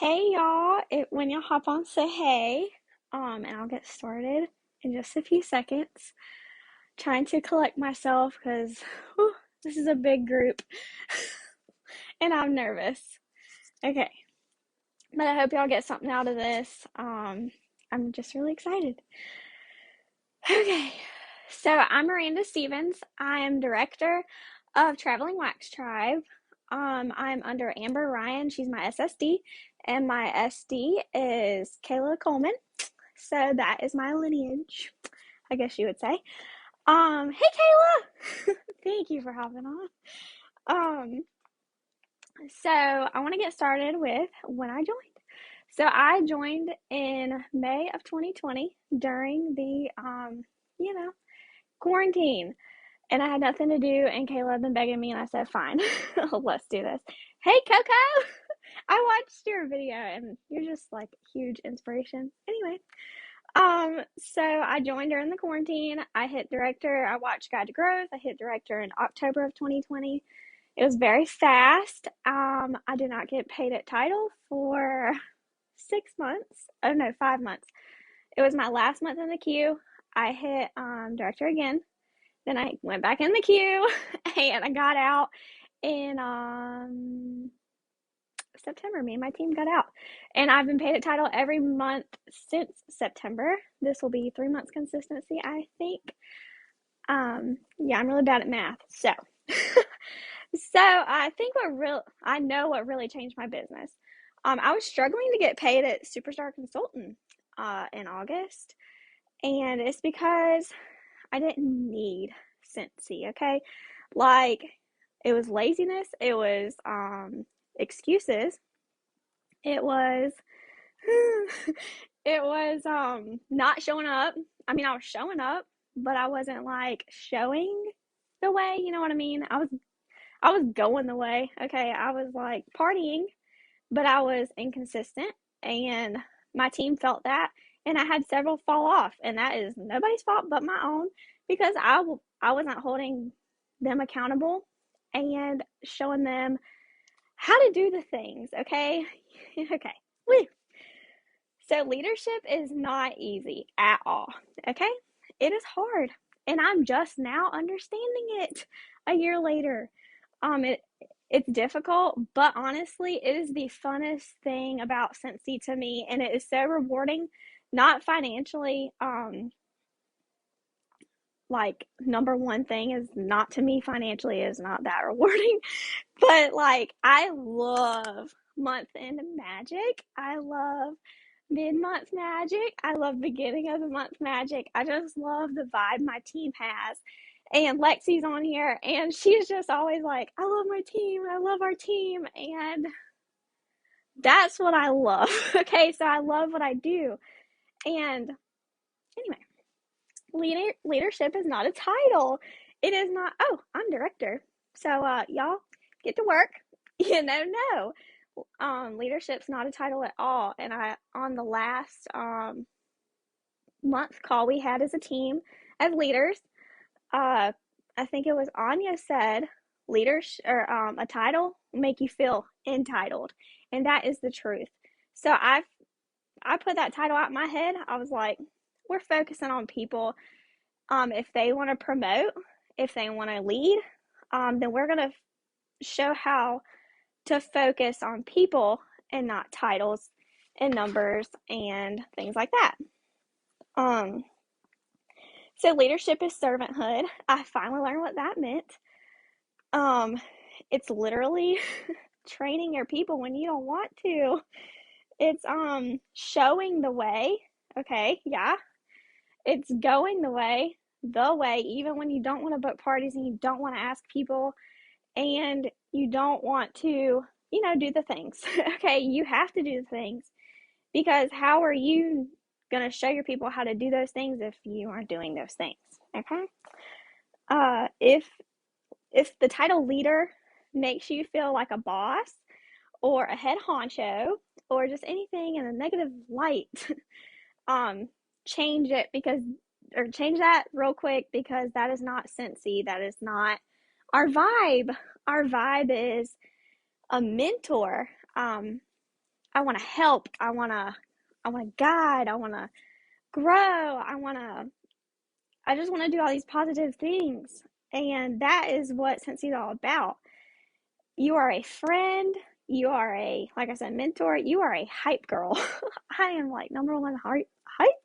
Hey y'all, when y'all hop on, say hey. And I'll get started in just a few seconds. Trying to collect myself because this is a big group and I'm nervous. Okay, but I hope y'all get something out of this. I'm just really excited. Okay, so I'm Miranda Stevens. I am director of Traveling Wax Tribe. I'm under Amber Ryan. She's my SSD, and my SD is Kayla Coleman. So that is my lineage, I guess you would say. Hey Kayla! Thank you for hopping on. Um, so I want to get started with when I joined. So I joined in May of 2020 during the you know, quarantine. And I had nothing to do, and Kayla had been begging me, and I said, fine, let's do this. Hey Coco! I watched your video and you're just like huge inspiration. Anyway, so I joined during the quarantine. I hit director. I watched Guide to Growth. I hit director in October of 2020. It was very fast. I did not get paid at title for 6 months. Oh no, 5 months. It was my last month in the queue. I hit director again. Then I went back in the queue and I got out in September. Me and my team got out. And I've been paid at title every month since September. This will be 3 months consistency, I think. Yeah, I'm really bad at math. So I think I know what really changed my business. I was struggling to get paid at Superstar Consultant in August. And it's because I didn't need Scentsy, okay? Like it was laziness, it was excuses, it was it was not showing up. I mean, I was showing up, but I wasn't like showing the way, you know what I mean? I was going the way. Okay, I was like partying, but I was inconsistent and my team felt that and I had several fall off and that is nobody's fault but my own because I wasn't holding them accountable and showing them how to do the things, okay? Okay. Woo. So leadership is not easy at all, okay? It is hard, and I'm just now understanding it a year later. It's difficult, but honestly, it is the funnest thing about Scentsy to me, and it is so rewarding. Not financially, like number one thing is not to me financially is not that rewarding, but like I love month end magic. I love mid-month magic. I love beginning of the month magic. I just love the vibe my team has. And Lexi's on here and she's just always like, I love my team. I love our team. And that's what I love. Okay, so I love what I do. And anyway, leadership is not a title. It is not, oh, I'm director. So y'all get to work. No. Leadership's not a title at all. And I on the last month call we had as a team as leaders, uh, I think it was Anya said, leaders or a title make you feel entitled, and that is the truth. So I put that title out in my head. I was like, we're focusing on people. If they want to promote, if they want to lead, then we're gonna show how to focus on people and not titles and numbers and things like that. Um, So leadership is servanthood. I finally learned what that meant. Um, it's literally training your people when you don't want to. It's showing the way. Okay, yeah. It's going the way, even when you don't want to book parties and you don't want to ask people and you don't want to, do the things. Okay, you have to do the things because how are you going to show your people how to do those things if you aren't doing those things? Okay. If the title leader makes you feel like a boss or a head honcho or just anything in a negative light, um, change it because or change that real quick because that is not Scentsy. That is not our vibe. Our vibe is a mentor. to help. I want to guide. I want to grow. I just want to do all these positive things. And that is what Scentsy is all about. You are a friend. You are like I said, mentor. You are a hype girl. I am like number one hype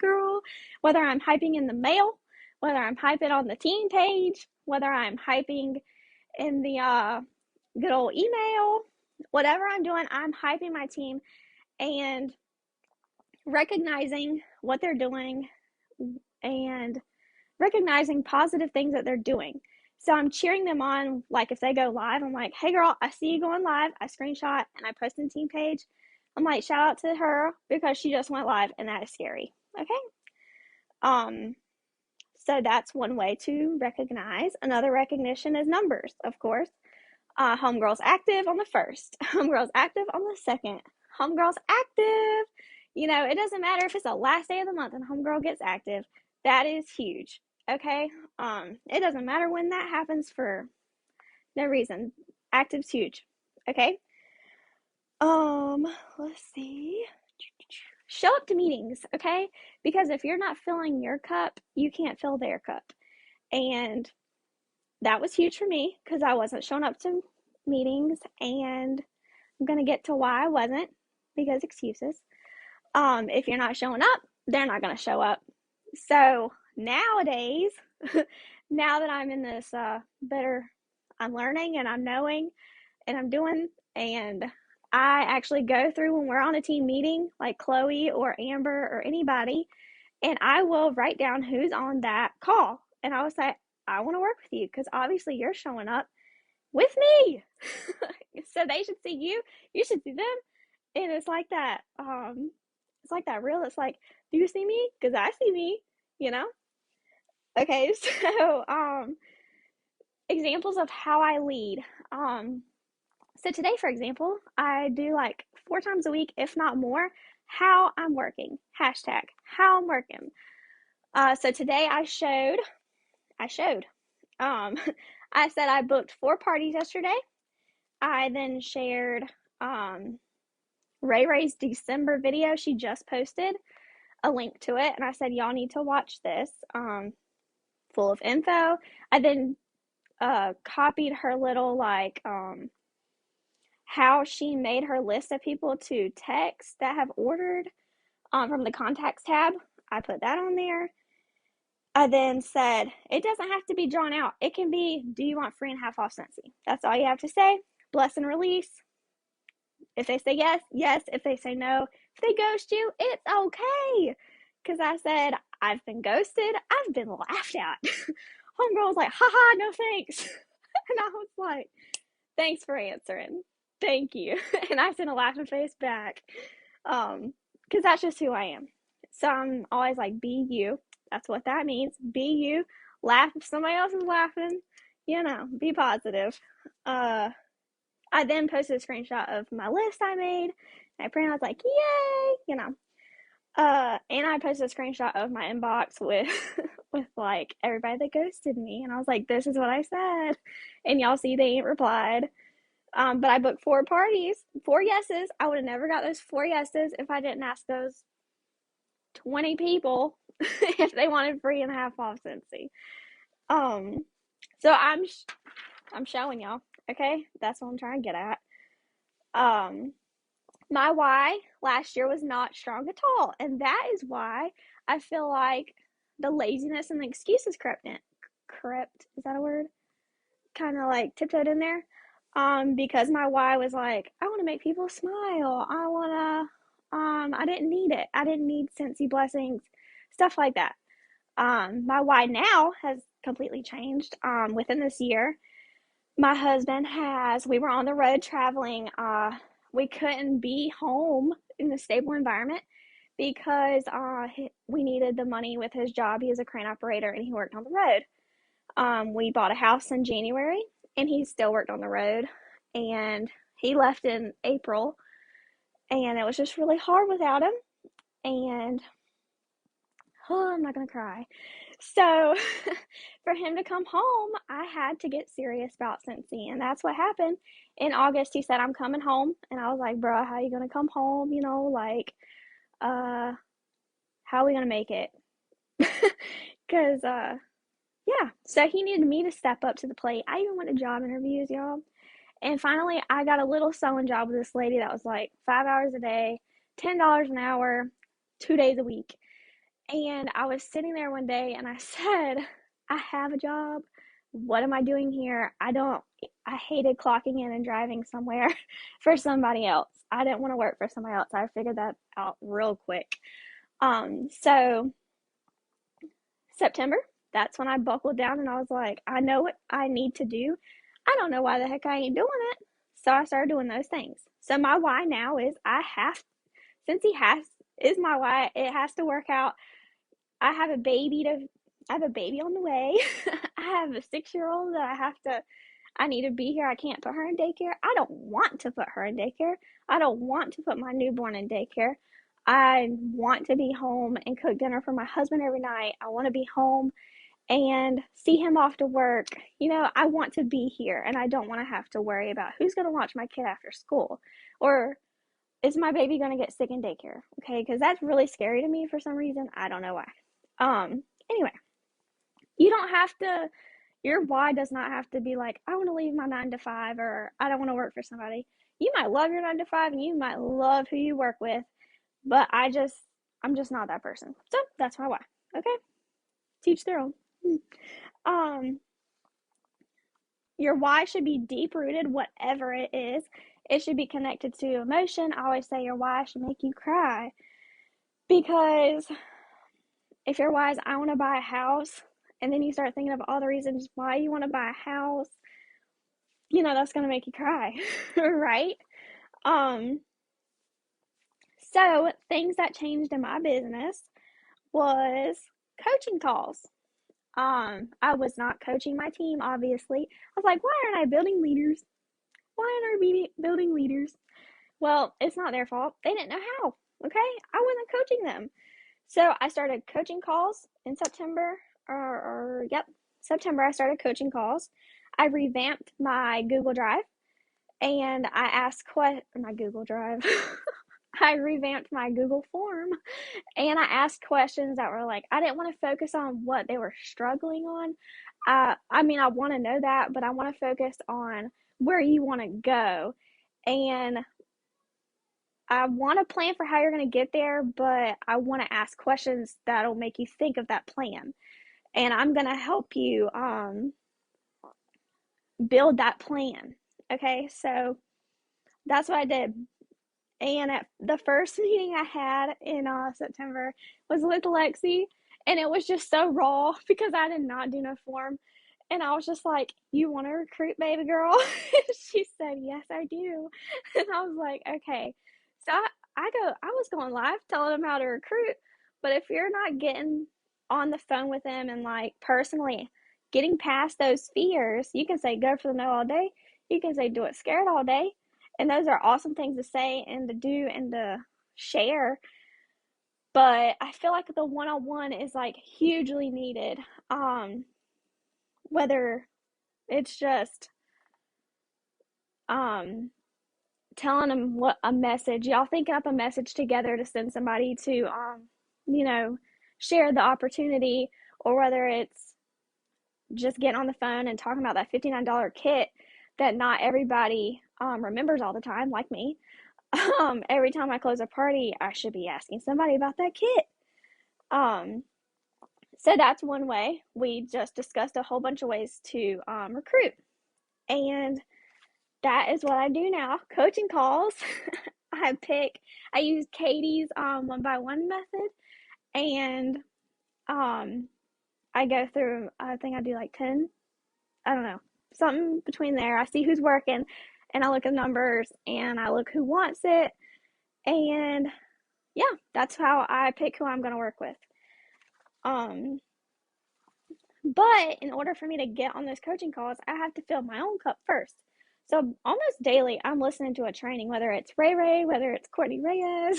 girl. Whether I'm hyping in the mail, whether I'm hyping on the team page, whether I'm hyping in the good old email, whatever I'm doing, I'm hyping my team and recognizing what they're doing and recognizing positive things that they're doing. So I'm cheering them on. Like if they go live, I'm like, hey girl, I see you going live. I screenshot and I post in the team page. I'm like, shout out to her because she just went live and that is scary. Okay. Um, so that's one way to recognize. Another recognition is numbers, of course. Homegirls active on the first, homegirls active on the second, homegirls active. You know, it doesn't matter if it's the last day of the month and homegirl gets active. That is huge. Okay. It doesn't matter when that happens for no reason. Active's huge. Okay. Let's see. Show up to meetings, okay? Because if you're not filling your cup, you can't fill their cup. And that was huge for me because I wasn't showing up to meetings, and I'm gonna get to why I wasn't because excuses. If you're not showing up, they're not gonna show up. So nowadays, now that I'm in this better, I'm learning and I'm knowing and I'm doing, and I actually go through when we're on a team meeting, like Chloe or Amber or anybody, and I will write down who's on that call, and I will say, I want to work with you because obviously you're showing up with me. So they should see you, you should see them. And it's like that. It's like that real. It's like, do you see me? Because I see me, you know? Okay, so examples of how I lead. So today, for example, I do like 4 times a week, if not more, how I'm working. Hashtag how I'm working. So today I showed. Um, I said I booked 4 parties yesterday. I then shared Ray Ray's December video she just posted, a link to it, and I said y'all need to watch this. Full of info. I then copied her little like how she made her list of people to text that have ordered from the contacts tab. I put that on there. I then said, it doesn't have to be drawn out. It can be, do you want free and half off Scentsy? That's all you have to say. Bless and release. If they say yes, yes. If they say no, if they ghost you, it's okay. Because I said, I've been ghosted. I've been laughed at. Homegirl was like, haha, no thanks. And I was like, thanks for answering. Thank you. And I sent a laughing face back. Because that's just who I am. So I'm always like, be you. That's what that means. Be you. Laugh if somebody else is laughing. You know, be positive. I then posted a screenshot of my list I made. I printed, I was like, yay, you know. And I posted a screenshot of my inbox with with like everybody that ghosted me. And I was like, this is what I said. And y'all see they ain't replied. But I booked 4 parties, 4 yeses. I would have never got those 4 yeses if I didn't ask those 20 people if they wanted free and half off Scentsy. So I'm showing y'all. Okay, that's what I'm trying to get at. My why last year was not strong at all, and that is why I feel like the laziness and the excuses crept in. Crept, is that a word? Kind of like tiptoed in there. Because my why was like, I want to make people smile. I didn't need it. I didn't need Scentsy blessings, stuff like that. My why now has completely changed. Within this year, my husband we were on the road traveling. We couldn't be home in a stable environment because we needed the money with his job. He is a crane operator and he worked on the road. We bought a house in January and he still worked on the road, and he left in April, and it was just really hard without him. And oh, I'm not gonna cry. So for him to come home, I had to get serious about Cincy, and that's what happened. In August, he said, I'm coming home, and I was like, bro, how are you gonna come home? Like, uh, how are we gonna make it? Because, yeah, so he needed me to step up to the plate. I even went to job interviews, y'all. And finally, I got a little sewing job with this lady that was like 5 hours a day, $10 an hour, 2 days a week. And I was sitting there one day and I said, I have a job. What am I doing here? I hated clocking in and driving somewhere for somebody else. I didn't want to work for somebody else. I figured that out real quick. So September, that's when I buckled down and I was like, I know what I need to do. I don't know why the heck I ain't doing it. So I started doing those things. So my why now is since is my why, it has to work out. I have a baby on the way. I have a 6-year-old that I need to be here. I can't put her in daycare. I don't want to put her in daycare. I don't want to put my newborn in daycare. I want to be home and cook dinner for my husband every night. I want to be home and see him off to work. I want to be here and I don't want to have to worry about who's going to watch my kid after school or is my baby going to get sick in daycare? Okay, because that's really scary to me for some reason. I don't know why. Anyway, you don't have to, your why does not have to be like, I want to leave my 9 to 5 or I don't want to work for somebody. You might love your 9 to 5 and you might love who you work with, but I'm just not that person. So that's my why. Okay, teach their own. Um, your why should be deep rooted, whatever it is. It should be connected to emotion. I always say your why should make you cry because if your why is I want to buy a house, and then you start thinking of all the reasons why you want to buy a house, that's going to make you cry, right? Um, so things that changed in my business was coaching calls. I was not coaching my team, obviously. I was like, why aren't I building leaders? Why aren't I building leaders? Well, it's not their fault. They didn't know how. Okay, I wasn't coaching them. So I started coaching calls in September, September. I started coaching calls. I revamped my Google Drive, and I asked my Google Drive. I revamped my Google form, and I asked questions that were like, I didn't want to focus on what they were struggling on. I mean, I want to know that, but I want to focus on where you want to go, and I want to plan for how you're going to get there, but I want to ask questions that'll make you think of that plan. And I'm going to help you build that plan. Okay, so that's what I did. And at the first meeting I had in September was with Lexi, and it was just so raw because I did not do no form. And I was just like, you want to recruit, baby girl? She said, yes, I do. And I was like, okay. So I was going live telling them how to recruit. But if you're not getting on the phone with them and like personally getting past those fears, you can say go for the no all day. You can say do it scared all day. And those are awesome things to say and to do and to share. But I feel like the one-on-one is like hugely needed. Whether it's just telling them what a message, y'all thinking up a message together to send somebody to share the opportunity, or whether it's just getting on the phone and talking about that $59 kit that not everybody remembers all the time, like me. Every time I close a party, I should be asking somebody about that kit. So that's one way. We just discussed a whole bunch of ways to recruit. And that is what I do now. Coaching calls. I use Katie's one by one method, and I go through, I think I do like 10, I don't know, something between there. I see who's working, and I look at numbers, and I look who wants it, and yeah, that's how I pick who I'm going to work with. But in order for me to get on those coaching calls, I have to fill my own cup first. So almost daily, I'm listening to a training, whether it's Ray Ray, whether it's Courtney Reyes,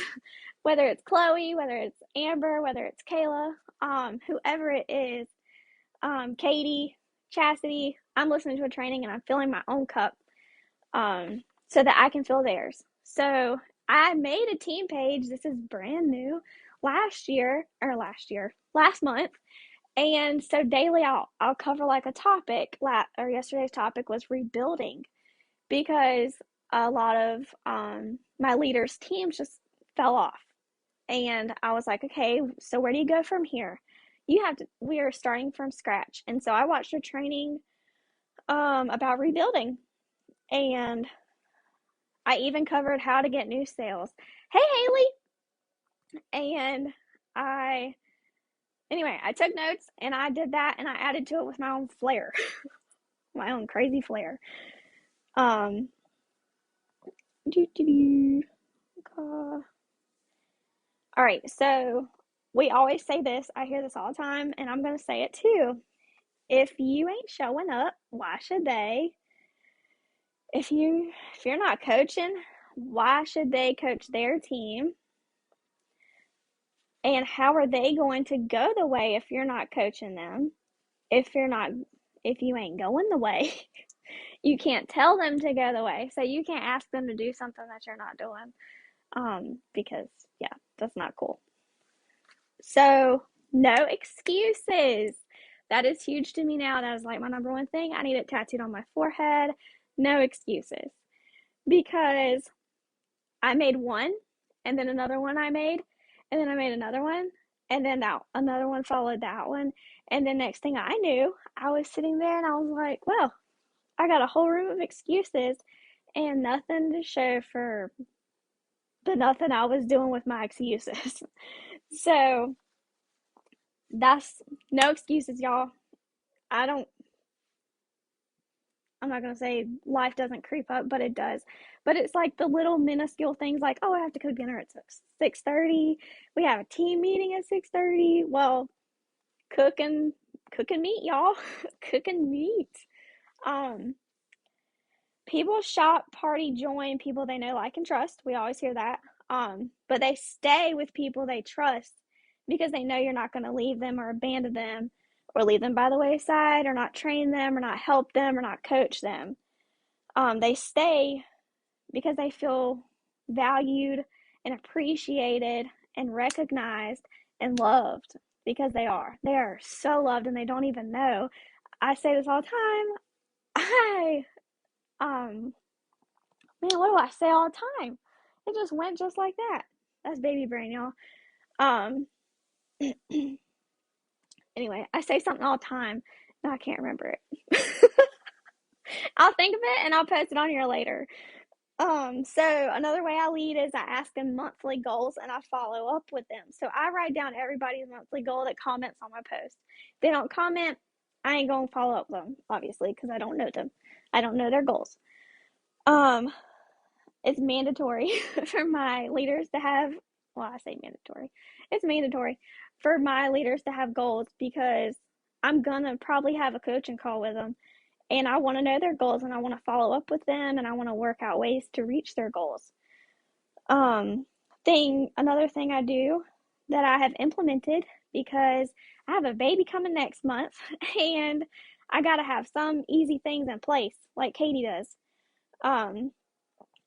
whether it's Chloe, whether it's Amber, whether it's Kayla. whoever it is, Katie, Chastity, I'm listening to a training and I'm filling my own cup, so that I can fill theirs. So I made a team page. This is brand new last month. And so daily I'll cover like a topic. Or yesterday's topic was rebuilding, because a lot of my leaders' teams just fell off. And I was like, okay, so where do you go from here? We are starting from scratch. And so I watched a training about rebuilding, and I even covered how to get new sales. Hey, Haley! And I, anyway, I took notes and I did that, and I added to it with my own flair, my own crazy flair. Um, all right, so we always say this. I hear this all the time, and I'm going to say it too. If you ain't showing up, why should they? If you're not coaching, why should they coach their team? And how are they going to go the way if you're not coaching them? If you ain't going the way, you can't tell them to go the way. So you can't ask them to do something that you're not doing. Because yeah, that's not cool. So no excuses. That is huge to me now. That is like my number one thing. I need it tattooed on my forehead. No excuses. Because I made one, and then another one I made, and then I made another one, and then another one followed that one. And then next thing I knew, I was sitting there and I was like, well, I got a whole room of excuses and nothing to show for the nothing I was doing with my excuses. So that's no excuses, y'all. I'm not going to say life doesn't creep up, but it does. But it's like the little minuscule things like, oh, I have to cook dinner at 6:30. We have a team meeting at 6:30. Well, cooking meat, y'all. Cooking meat. Um, People shop, party, join people they know, like, and trust. We always hear that. But they stay with people they trust because they know you're not going to leave them or abandon them or leave them by the wayside or not train them or not help them or not coach them. They stay because they feel valued and appreciated and recognized and loved, because they are. They are so loved and they don't even know. I say this all the time. Um, Man, what do I say all the time? It just went just like that. That's baby brain, y'all. Um, Anyway, I say something all the time and I can't remember it. I'll think of it and I'll post it on here later. So another way I lead is I ask them monthly goals and I follow up with them. So I write down everybody's monthly goal that comments on my post. If they don't comment, I ain't gonna follow up with them, obviously, because I don't know them. I don't know their goals. It's mandatory for my leaders to have, well, I say mandatory. It's mandatory for my leaders to have goals, because I'm gonna probably have a coaching call with them and I want to know their goals and I want to follow up with them and I want to work out ways to reach their goals. Another thing I do that I have implemented, because I have a baby coming next month and I got to have some easy things in place like Katie does. I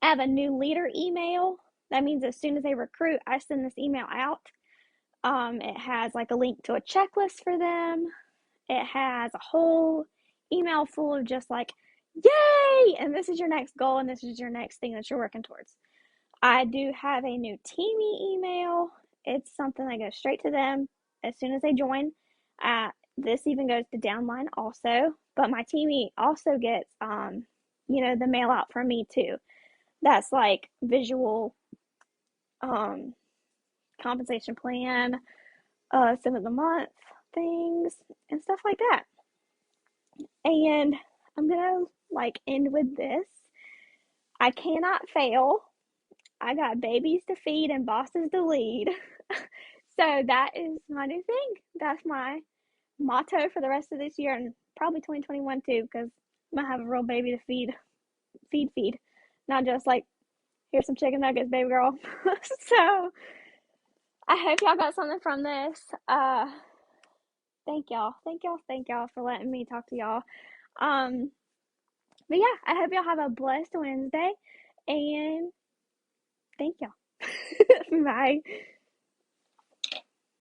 have a new leader email. That means as soon as they recruit, I send this email out. It has like a link to a checklist for them. It has a whole email full of just like, yay! And this is your next goal, and this is your next thing that you're working towards. I do have a new Teamy email. It's something that goes straight to them as soon as they join. This even goes to downline also, but my Teamy also gets, the mail out from me too. That's like visual, compensation plan, some of the month things and stuff like that. And I'm gonna end with this. I cannot fail. I got babies to feed and bosses to lead. So that is my new thing. That's my motto for the rest of this year and probably 2021 too, because I'm gonna have a real baby to feed. Not just like, here's some chicken nuggets, baby girl. So I hope y'all got something from this. Thank y'all. Thank y'all. Thank y'all for letting me talk to y'all. Um, but yeah, I hope y'all have a blessed Wednesday and thank y'all. Bye.